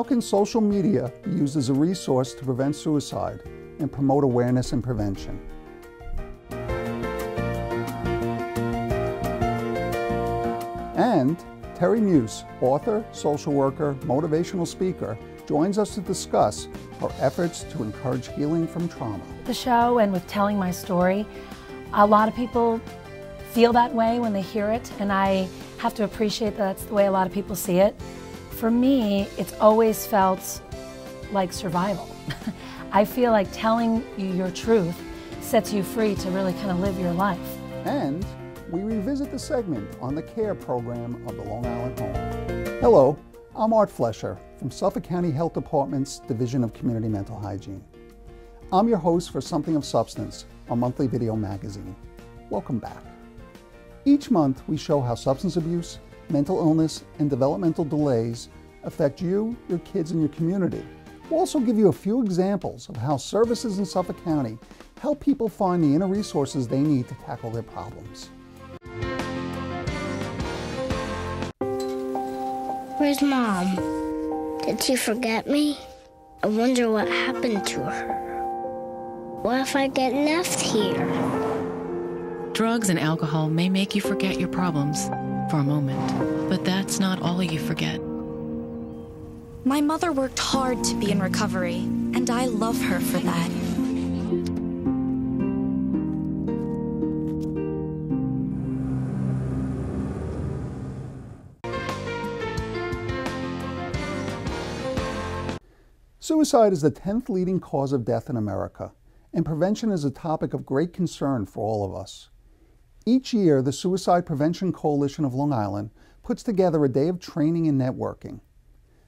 can social media be used as a resource to prevent suicide and promote awareness and prevention? And Terri Muuss, author, social worker, motivational speaker, joins us to discuss her efforts to encourage healing from trauma. The show and with telling my story, a lot of people feel that way when they hear it, and I have to appreciate that that's the way a lot of people see it. For me, it's always felt like survival. I feel like telling you your truth sets you free to really kind of live your life. And we revisit the segment on the care program of the Long Island Home. Hello, I'm Art Flesher from Suffolk County Health Department's Division of Community Mental Hygiene. I'm your host for Something of Substance, a monthly video magazine. Welcome back. Each month we show how substance abuse, mental illness, and developmental delays affect you, your kids, and your community. We'll also give you a few examples of how services in Suffolk County help people find the inner resources they need to tackle their problems. Where's Mom? Did she forget me? I wonder what happened to her. What if I get left here? Drugs and alcohol may make you forget your problems for a moment, but that's not all you forget. My mother worked hard to be in recovery, and I love her for that. Suicide is the 10th leading cause of death in America, and prevention is a topic of great concern for all of us. Each year, the Suicide Prevention Coalition of Long Island puts together a day of training and networking.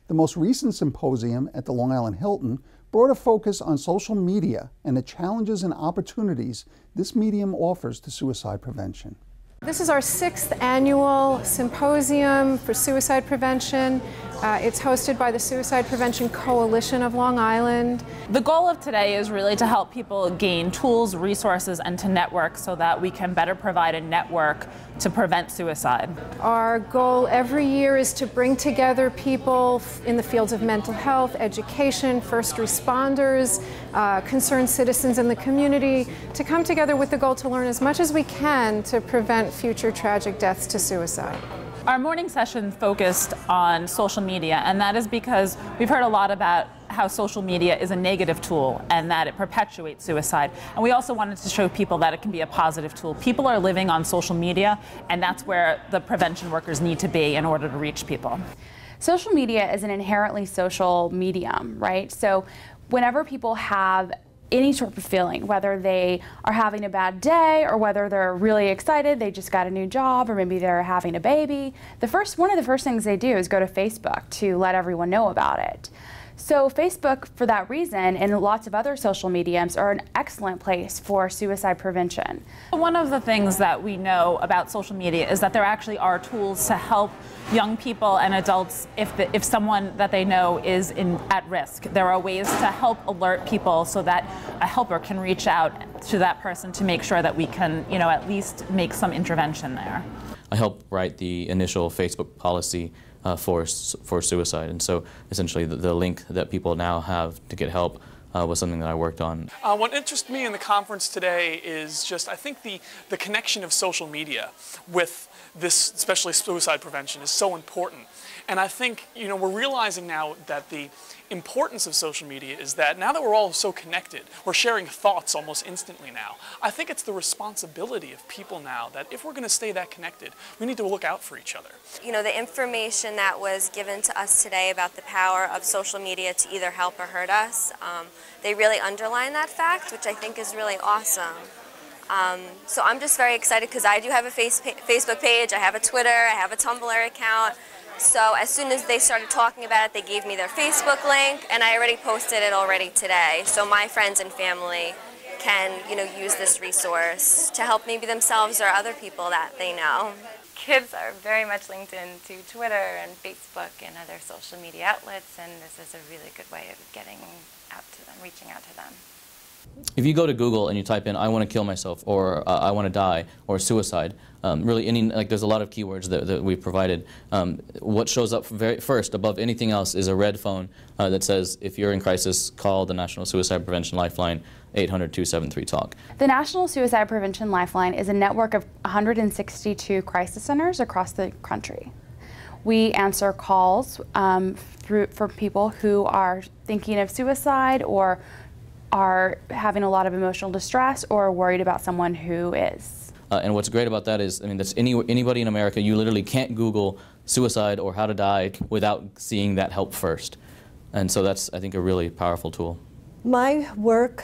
The most recent symposium at the Long Island Hilton brought a focus on social media and the challenges and opportunities this medium offers to suicide prevention. This is our 6th annual symposium for suicide prevention. It's hosted by the Suicide Prevention Coalition of Long Island. The goal of today is really to help people gain tools, resources, and to network so that we can better provide a network to prevent suicide. Our goal every year is to bring together people in the fields of mental health, education, first responders, concerned citizens in the community, to come together with the goal to learn as much as we can to prevent future tragic deaths to suicide. Our morning session focused on social media, and that is because we've heard a lot about how social media is a negative tool and that it perpetuates suicide. And we also wanted to show people that it can be a positive tool. People are living on social media, and that's where the prevention workers need to be in order to reach people. Social media is an inherently social medium, right? So whenever people have any sort of feeling, whether they are having a bad day or whether they're really excited, they just got a new job, or maybe they're having a baby, one of the first things they do is go to Facebook to let everyone know about it. So Facebook, for that reason, and lots of other social mediums, are an excellent place for suicide prevention. One of the things that we know about social media is that there actually are tools to help young people and adults if someone that they know is at risk. There are ways to help alert people so that a helper can reach out to that person to make sure that we can, at least make some intervention there. I helped write the initial Facebook policy for suicide, and so essentially the link that people now have to get help was something that I worked on. What interests me in the conference today is just, I think the connection of social media with this, especially suicide prevention, is so important. And I think, we're realizing now that the importance of social media is that now that we're all so connected, we're sharing thoughts almost instantly now. I think it's the responsibility of people now that if we're going to stay that connected, we need to look out for each other. The information that was given to us today about the power of social media to either help or hurt us, they really underline that fact, which I think is really awesome. So I'm just very excited because I do have a Facebook page, I have a Twitter, I have a Tumblr account. So as soon as they started talking about it, they gave me their Facebook link, and I already posted it already today. So my friends and family can, use this resource to help maybe themselves or other people that they know. Kids are very much linked into Twitter and Facebook and other social media outlets, and this is a really good way of getting out to them, reaching out to them. if you go to Google and you type in "I want to kill myself" or "I want to die" or "suicide," really there's a lot of keywords that we've provided. What shows up first above anything else is a red phone that says, if you're in crisis, call the National Suicide Prevention Lifeline, 800-273-TALK. The National Suicide Prevention Lifeline is a network of 162 crisis centers across the country. We answer calls for people who are thinking of suicide or are having a lot of emotional distress or are worried about someone who is. And what's great about that is, that's anybody in America, you literally can't Google suicide or how to die without seeing that help first. And so that's, I think, a really powerful tool. My work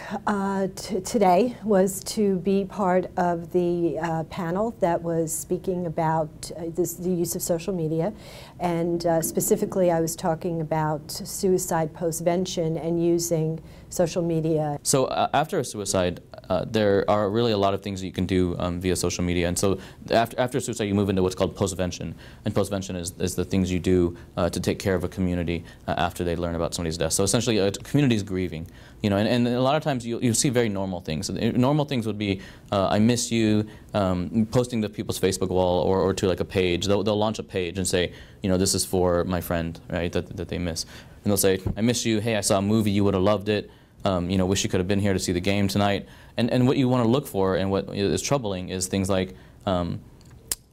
today was to be part of the panel that was speaking about the use of social media, and specifically I was talking about suicide postvention and using social media. So after a suicide, there are really a lot of things that you can do via social media, and so after suicide you move into what's called postvention, and postvention is the things you do to take care of a community after they learn about somebody's death. So essentially a community is grieving. And a lot of times you'll see very normal things. Normal things would be, I miss you, posting to people's Facebook wall or to like a page. They'll launch a page and say, this is for my friend, right, that they miss. And they'll say, I miss you, hey, I saw a movie, you would have loved it, wish you could have been here to see the game tonight. And what you want to look for and what is troubling is things like,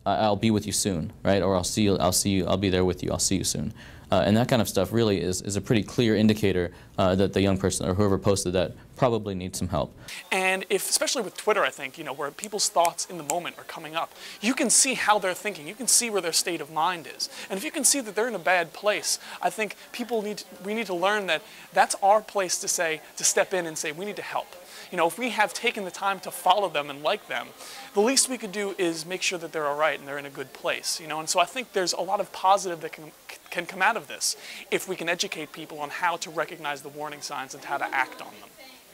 I'll be with you soon, right, or I'll be there with you, I'll see you soon. And that kind of stuff really is a pretty clear indicator that the young person or whoever posted that probably needs some help. And especially with Twitter, I think, where people's thoughts in the moment are coming up, you can see how they're thinking, you can see where their state of mind is. And if you can see that they're in a bad place, I think we need to learn that that's our place to step in and say, we need to help. If we have taken the time to follow them and like them, the least we could do is make sure that they're all right and they're in a good place. And so I think there's a lot of positive that can come out of this if we can educate people on how to recognize the warning signs and how to act on them.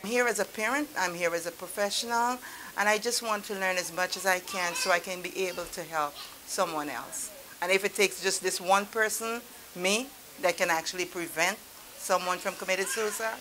I'm here as a parent, I'm here as a professional, and I just want to learn as much as I can so I can be able to help someone else. And if it takes just this one person, me, that can actually prevent someone from committing suicide,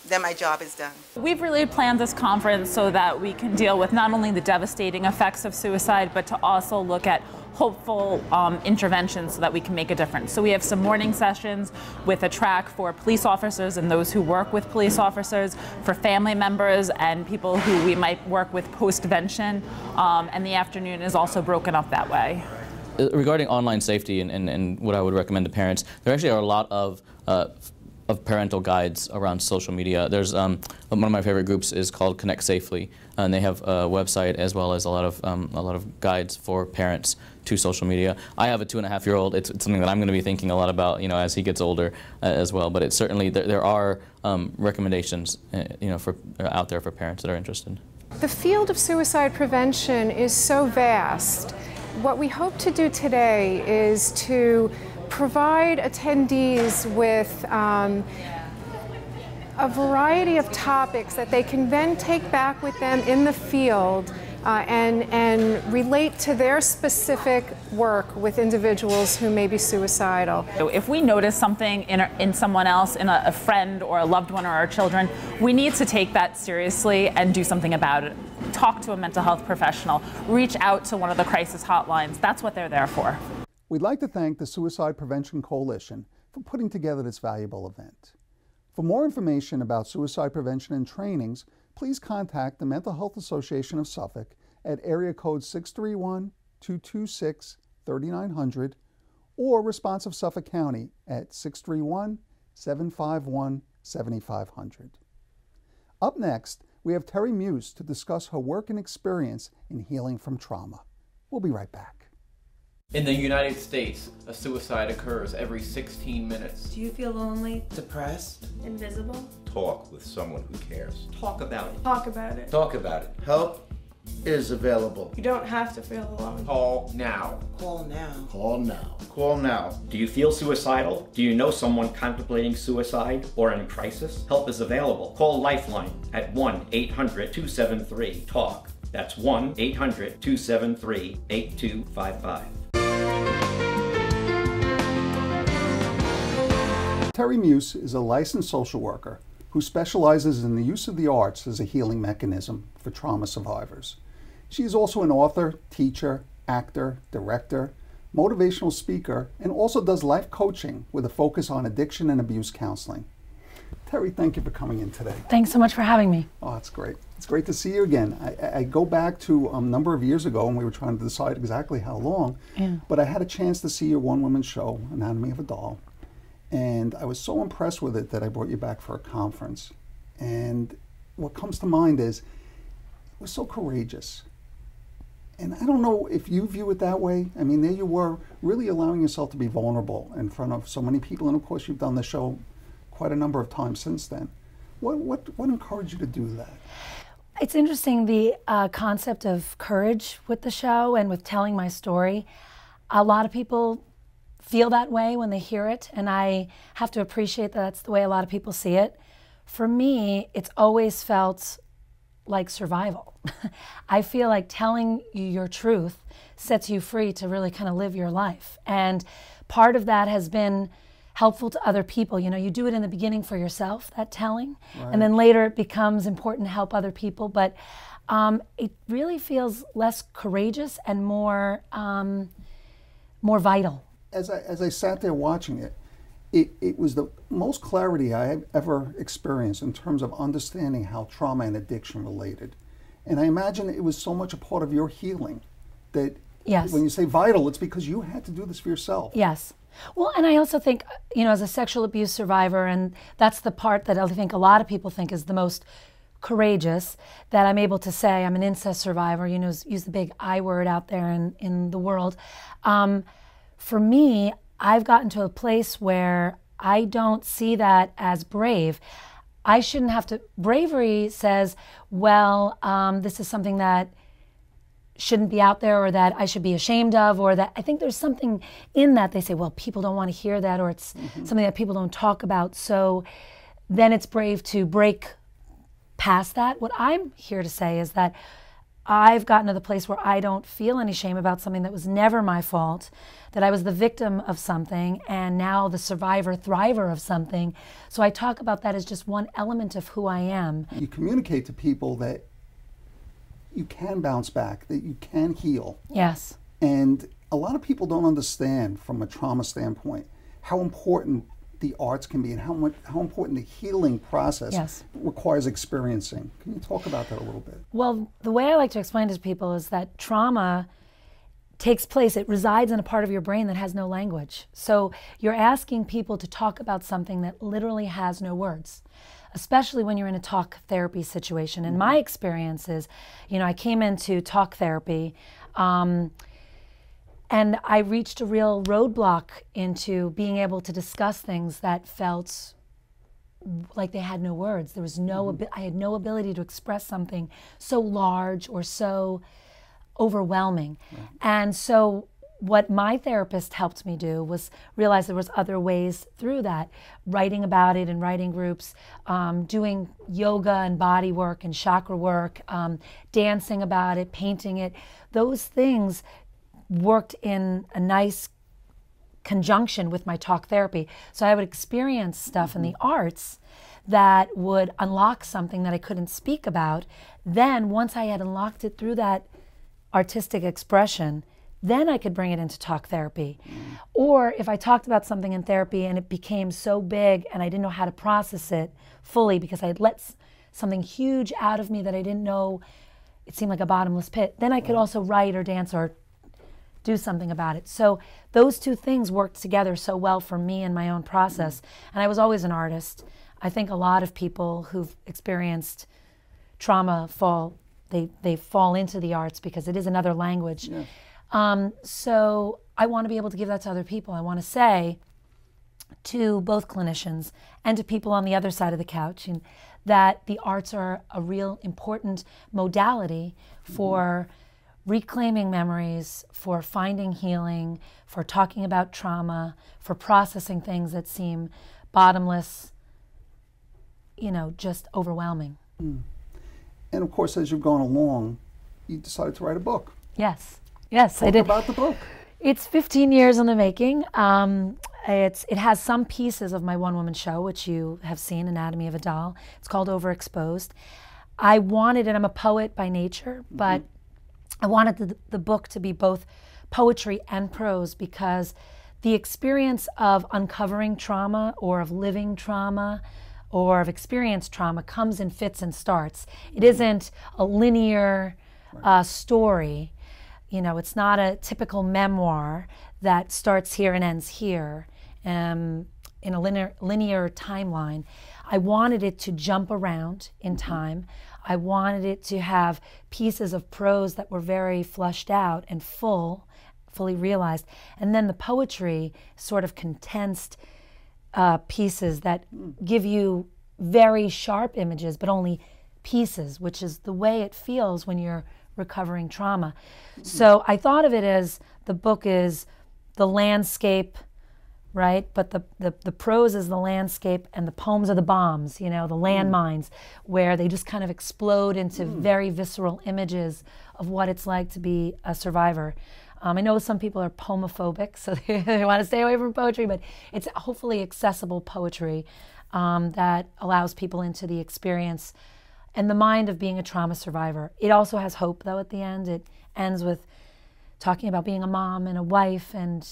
then my job is done. We've really planned this conference so that we can deal with not only the devastating effects of suicide, but to also look at hopeful interventions so that we can make a difference. So we have some morning sessions with a track for police officers and those who work with police officers, for family members and people who we might work with postvention, and the afternoon is also broken up that way. Regarding online safety and what I would recommend to parents, there actually are a lot of parental guides around social media. There's one of my favorite groups is called Connect Safely, and they have a website as well as a lot of guides for parents to social media. I have a 2.5-year-old. It's something that I'm going to be thinking a lot about, as he gets older as well. But it's certainly there are recommendations, out there for parents that are interested. The field of suicide prevention is so vast. What we hope to do today is to provide attendees with a variety of topics that they can then take back with them in the field and relate to their specific work with individuals who may be suicidal. So if we notice something in someone else, in a friend or a loved one or our children, we need to take that seriously and do something about it. Talk to a mental health professional, reach out to one of the crisis hotlines. That's what they're there for. We'd like to thank the Suicide Prevention Coalition for putting together this valuable event. For more information about suicide prevention and trainings, please contact the Mental Health Association of Suffolk at area code 631-226-3900 or Responsive Suffolk County at 631-751-7500. Up next, we have Terri Muuss to discuss her work and experience in healing from trauma. We'll be right back. In the United States, a suicide occurs every 16 minutes. Do you feel lonely? Depressed? Invisible? Talk with someone who cares. Talk about it. Talk about it. Talk about it. Help is available. You don't have to feel alone. Call now. Call now. Call now. Call now. Do you feel suicidal? Do you know someone contemplating suicide or in crisis? Help is available. Call Lifeline at 1-800-273-TALK. That's 1-800-273-8255. Terri Muuss is a licensed social worker, who specializes in the use of the arts as a healing mechanism for trauma survivors. She is also an author, teacher, actor, director, motivational speaker, and also does life coaching with a focus on addiction and abuse counseling. Terri, thank you for coming in today. Thanks so much for having me. Oh, that's great. It's great to see you again. I go back to a number of years ago, and we were trying to decide exactly how long, but I had a chance to see your one-woman show, Anatomy of a Doll, and I was so impressed with it that I brought you back for a conference. And what comes to mind is, it was so courageous. And I don't know if you view it that way. I mean, there you were, really allowing yourself to be vulnerable in front of so many people, and of course you've done the show quite a number of times since then. What encouraged you to do that? It's interesting, the concept of courage with the show and with telling my story. A lot of people feel that way when they hear it, and I have to appreciate that that's the way a lot of people see it. For me, it's always felt like survival. I feel like telling you your truth sets you free to really kind of live your life. And part of that has been helpful to other people. You know, you do it in the beginning for yourself, that telling, and then later it becomes important to help other people. But it really feels less courageous and more vital. As I sat there watching it, it was the most clarity I have ever experienced in terms of understanding how trauma and addiction related. And I imagine it was so much a part of your healing that when you say vital, it's because you had to do this for yourself. Yes. Well, and I also think, you know, as a sexual abuse survivor, and that's the part that I think a lot of people think is the most courageous, that I'm able to say I'm an incest survivor, you know, use the big I word out there in the world. For me, I've gotten to a place where I don't see that as brave. I shouldn't have to, bravery says, well, this is something that shouldn't be out there, or that I should be ashamed of, or that I think there's something in that. They say, well, people don't want to hear that, or it's something that people don't talk about. So then it's brave to break past that. What I'm here to say is that I've gotten to the place where I don't feel any shame about something that was never my fault, that I was the victim of something and now the survivor, thriver of something. So I talk about that as just one element of who I am. You communicate to people that you can bounce back, that you can heal. Yes. And a lot of people don't understand from a trauma standpoint how important the arts can be and how important the healing process requires experiencing. Can you talk about that a little bit? Well, the way I like to explain it to people is that trauma takes place, it resides in a part of your brain that has no language. So you're asking people to talk about something that literally has no words, especially when you're in a talk therapy situation. And my experience is, you know, I came into talk therapy and I reached a real roadblock into being able to discuss things that felt like they had no words. There was no, I had no ability to express something so large or so overwhelming. And so what my therapist helped me do was realize there was other ways through that, writing about it in writing groups, doing yoga and body work and chakra work, dancing about it, painting it. Those things worked in a nice conjunction with my talk therapy. So I would experience stuff in the arts that would unlock something that I couldn't speak about. Then once I had unlocked it through that artistic expression, then I could bring it into talk therapy. Or if I talked about something in therapy and it became so big and I didn't know how to process it fully because I had let something huge out of me that I didn't know, it seemed like a bottomless pit, then I could also write or dance or do something about it. So those two things worked together so well for me in my own process. And I was always an artist. I think a lot of people who've experienced trauma they fall into the arts because it is another language. So I want to be able to give that to other people. I want to say to both clinicians and to people on the other side of the couch that the arts are a real important modality for reclaiming memories, for finding healing, for talking about trauma, for processing things that seem bottomless, you know, just overwhelming. And of course, as you've gone along, you decided to write a book. Yes, I did. Talk about the book. It's 15 years in the making. It has some pieces of my one-woman show, which you have seen, Anatomy of a Doll. It's called Overexposed. I wanted, and I'm a poet by nature, but I wanted the book to be both poetry and prose, because the experience of uncovering trauma or of living trauma or of experienced trauma comes in fits and starts. It isn't a linear story. You know, it's not a typical memoir that starts here and ends here in a linear timeline. I wanted it to jump around in time. I wanted it to have pieces of prose that were very fleshed out and fully realized. And then the poetry, sort of condensed pieces that give you very sharp images, but only pieces, which is the way it feels when you're recovering trauma. So I thought of it as the book is the landscape, right? But the prose is the landscape, and the poems are the bombs, you know, the landmines, where they just kind of explode into very visceral images of what it's like to be a survivor. I know some people are poemophobic, so they want to stay away from poetry, but it's hopefully accessible poetry that allows people into the experience and the mind of being a trauma survivor. It also has hope, though, at the end. It ends with talking about being a mom and a wife and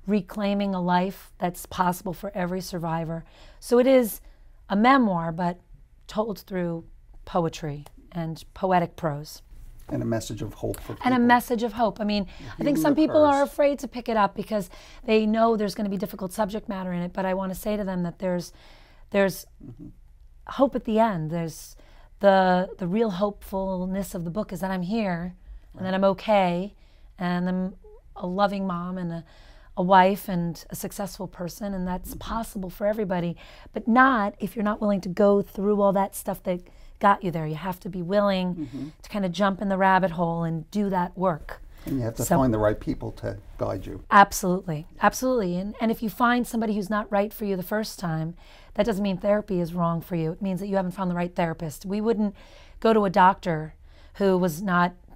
reclaiming a life that's possible for every survivor. So it is a memoir, but told through poetry and poetic prose. And a message of hope for people. And a message of hope. I mean, I think some people are afraid to pick it up because they know there's going to be difficult subject matter in it, but I want to say to them that there's hope at the end. There's the real hopefulness of the book is that I'm here and that I'm okay, and I'm a loving mom and a wife and a successful person, and that's possible for everybody, but not if you're not willing to go through all that stuff that got you there. You have to be willing to kind of jump in the rabbit hole and do that work. And you have to find the right people to guide you. Absolutely, absolutely. And if you find somebody who's not right for you the first time, that doesn't mean therapy is wrong for you. It means that you haven't found the right therapist. We wouldn't go to a doctor who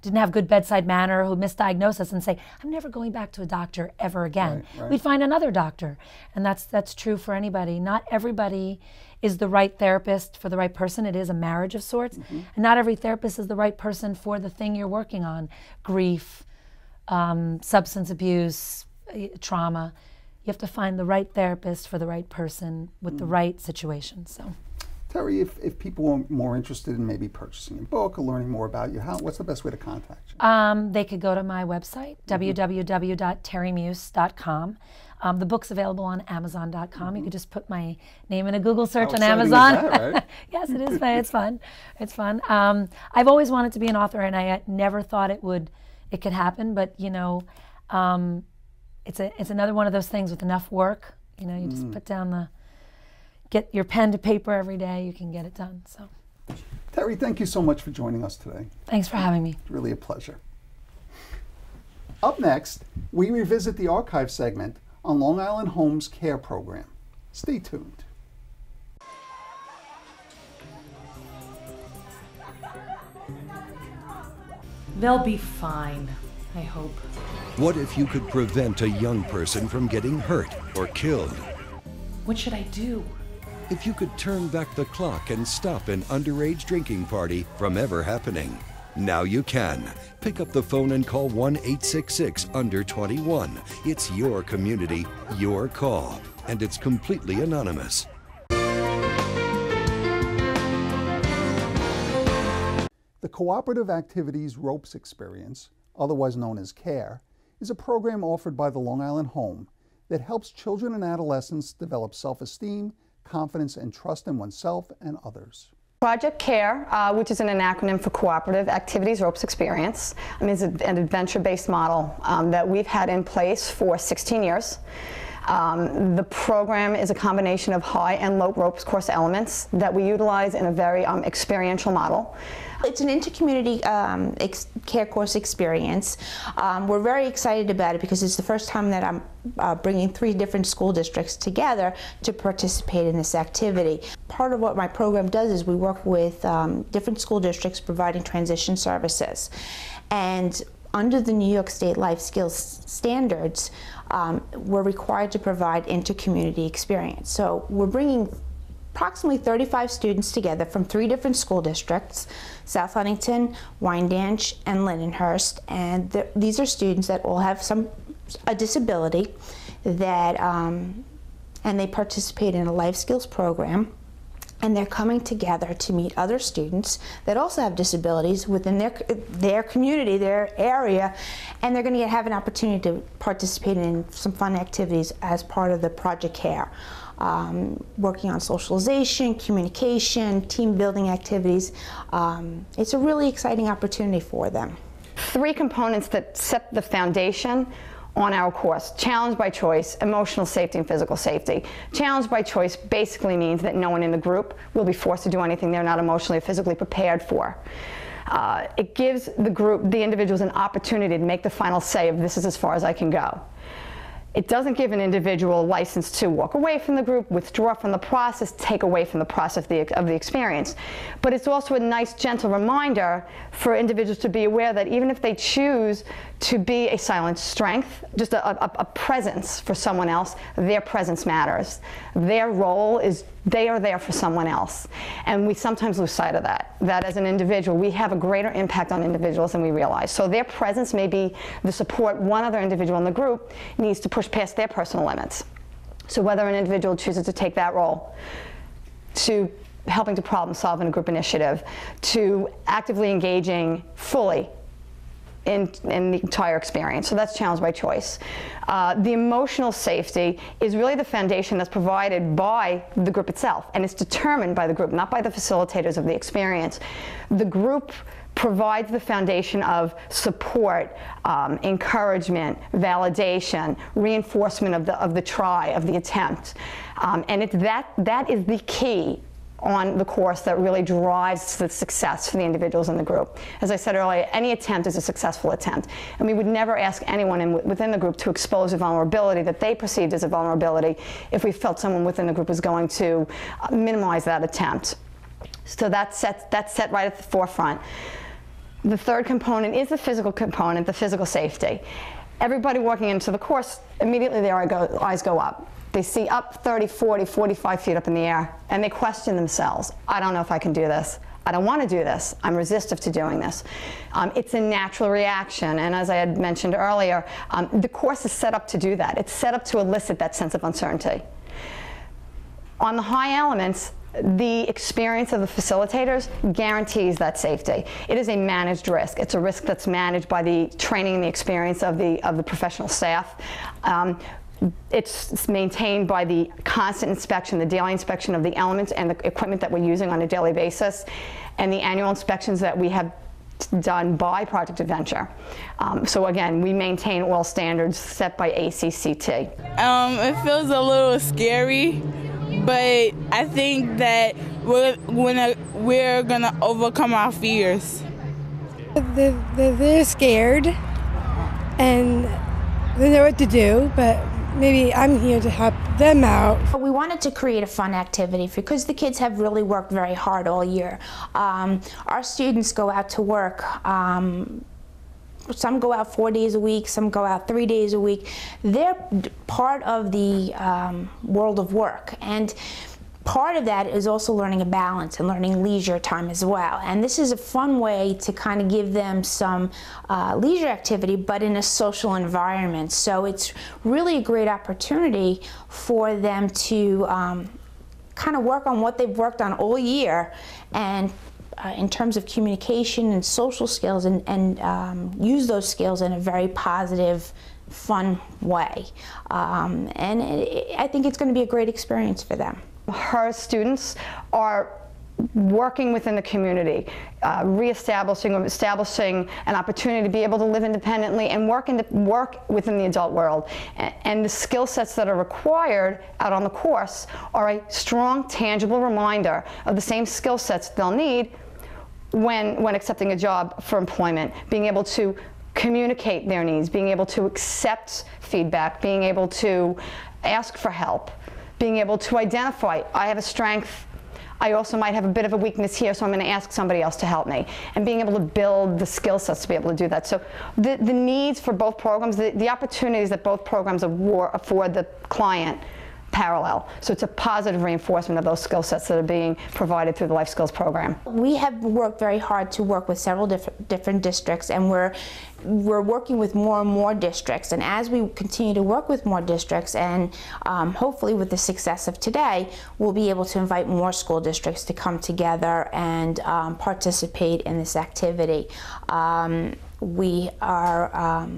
didn't have good bedside manner, who misdiagnosed us and say, I'm never going back to a doctor ever again. Right. We'd find another doctor. And that's true for anybody. Not everybody is the right therapist for the right person. It is a marriage of sorts. And not every therapist is the right person for the thing you're working on. Grief, substance abuse, trauma. You have to find the right therapist for the right person with the right situation. So, Terri, if people are more interested in maybe purchasing a book or learning more about you, what's the best way to contact you? They could go to my website, www.terrimuse.com. The book's available on Amazon.com. You could just put my name in a Google search on Amazon. Is that, right? Yes, it is. It's fun. It's fun. I've always wanted to be an author, and I never thought it could happen. But you know, it's another one of those things with enough work. You know, you just put down get your pen to paper every day. You can get it done. So, Terri, thank you so much for joining us today. Thanks for having me. It's really a pleasure. Up next, we revisit the archive segment on Long Island Home's CARE program. Stay tuned. They'll be fine, I hope. What if you could prevent a young person from getting hurt or killed? What should I do? If you could turn back the clock and stop an underage drinking party from ever happening. Now you can. Pick up the phone and call 1-866-UNDER-21. It's your community, your call, and it's completely anonymous. The Cooperative Activities Ropes Experience, otherwise known as CARE, is a program offered by the Long Island Home that helps children and adolescents develop self-esteem, confidence, and trust in oneself and others. Project CARE, which is an acronym for Cooperative Activities Ropes Experience, is an adventure-based model that we've had in place for 16 years. The program is a combination of high and low ropes course elements that we utilize in a very experiential model. It's an intercommunity care course experience. We're very excited about it because it's the first time that I'm bringing 3 different school districts together to participate in this activity. Part of what my program does is we work with different school districts providing transition services. And under the New York State Life Skills Standards, we're required to provide inter-community experience. So we're bringing approximately 35 students together from 3 different school districts, South Huntington, Wyandanch, and Lindenhurst, and these are students that all have a disability that, and they participate in a life skills program, and they're coming together to meet other students that also have disabilities within their community, their area, and they're going to have an opportunity to participate in some fun activities as part of the Project CARE. Working on socialization, communication, team building activities. It's a really exciting opportunity for them. 3 components that set the foundation on our course: challenge by choice, emotional safety, and physical safety. Challenge by choice basically means that no one in the group will be forced to do anything they're not emotionally or physically prepared for. It gives the group, the individuals, an opportunity to make the final say of this is as far as I can go. It doesn't give an individual a license to walk away from the group, withdraw from the process, take away from the process of the experience. But it's also a nice, gentle reminder for individuals to be aware that even if they choose to be a silent strength, just a presence for someone else, their presence matters. Their role is they are there for someone else. And we sometimes lose sight of that. That as an individual, we have a greater impact on individuals than we realize. So their presence may be the support one other individual in the group needs to push past their personal limits. So whether an individual chooses to take that role, to helping to problem solve in a group initiative, to actively engaging fully in the entire experience. So that's challenge by choice. The emotional safety is really the foundation that's provided by the group itself, and it's determined by the group, not by the facilitators of the experience. The group provides the foundation of support, encouragement, validation, reinforcement of the try, of the attempt. And it's that is the key on the course that really drives the success for the individuals in the group. As I said earlier, any attempt is a successful attempt. And we would never ask anyone within the group to expose a vulnerability that they perceived as a vulnerability if we felt someone within the group was going to minimize that attempt. So that's set right at the forefront. The third component is the physical component, the physical safety. Everybody walking into the course, immediately their eyes go up. They see up 30, 40, 45 feet up in the air, and they question themselves. I don't know if I can do this. I don't want to do this. I'm resistive to doing this. It's a natural reaction, and as I had mentioned earlier, the course is set up to do that. It's set up to elicit that sense of uncertainty. On the high elements, the experience of the facilitators guarantees that safety. It is a managed risk. It's a risk that's managed by the training and the experience of the professional staff. It's maintained by the constant inspection, the daily inspection of the elements and the equipment that we're using on a daily basis, and the annual inspections that we have done by Project Adventure. So again, we maintain all standards set by ACCT. It feels a little scary, but I think that we're gonna overcome our fears. They're scared and they know what to do, but maybe I'm here to help them out. We wanted to create a fun activity because the kids have really worked very hard all year. Our students go out to work. Some go out 4 days a week, some go out 3 days a week. They're part of the world of work, and part of that is also learning a balance and learning leisure time as well. And this is a fun way to kind of give them some leisure activity, but in a social environment. So it's really a great opportunity for them to kind of work on what they've worked on all year, and in terms of communication and social skills, and use those skills in a very positive, fun way. I think it's going to be a great experience for them. Her students are working within the community, establishing an opportunity to be able to live independently and work within the adult world. And the skill sets that are required out on the course are a strong, tangible reminder of the same skill sets they'll need when accepting a job for employment, being able to communicate their needs, being able to accept feedback, being able to ask for help, being able to identify, I have a strength, I also might have a bit of a weakness here, so I'm going to ask somebody else to help me. And being able to build the skill sets to be able to do that. So the needs for both programs, the opportunities that both programs afford the client parallel. So it's a positive reinforcement of those skill sets that are being provided through the Life Skills program. We have worked very hard to work with several different districts, and we're working with more and more districts. And as we continue to work with more districts, and hopefully with the success of today, we'll be able to invite more school districts to come together and participate in this activity. We are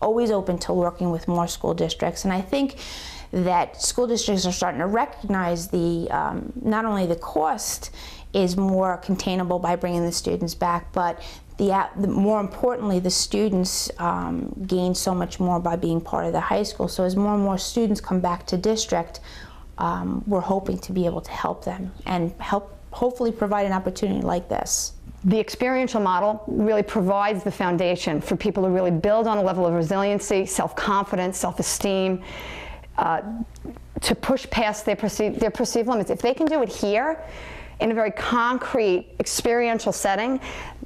always open to working with more school districts, and I think that school districts are starting to recognize the not only the cost is more containable by bringing the students back, but more importantly, the students gain so much more by being part of the high school. So as more and more students come back to district, we're hoping to be able to help them and hopefully provide an opportunity like this. The experiential model really provides the foundation for people to really build on a level of resiliency, self-confidence, self-esteem, to push past their perceived limits. If they can do it here, in a very concrete, experiential setting,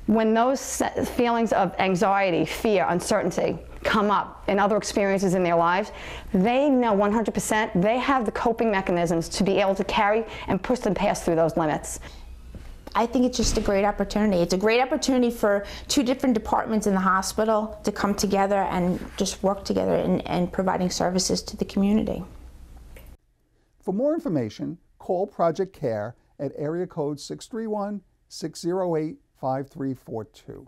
when those feelings of anxiety, fear, uncertainty come up in other experiences in their lives, they know 100% they have the coping mechanisms to be able to carry and push them past through those limits. I think it's just a great opportunity. It's a great opportunity for two different departments in the hospital to come together and just work together in providing services to the community. For more information, call Project CARE at area code 631-608-5342.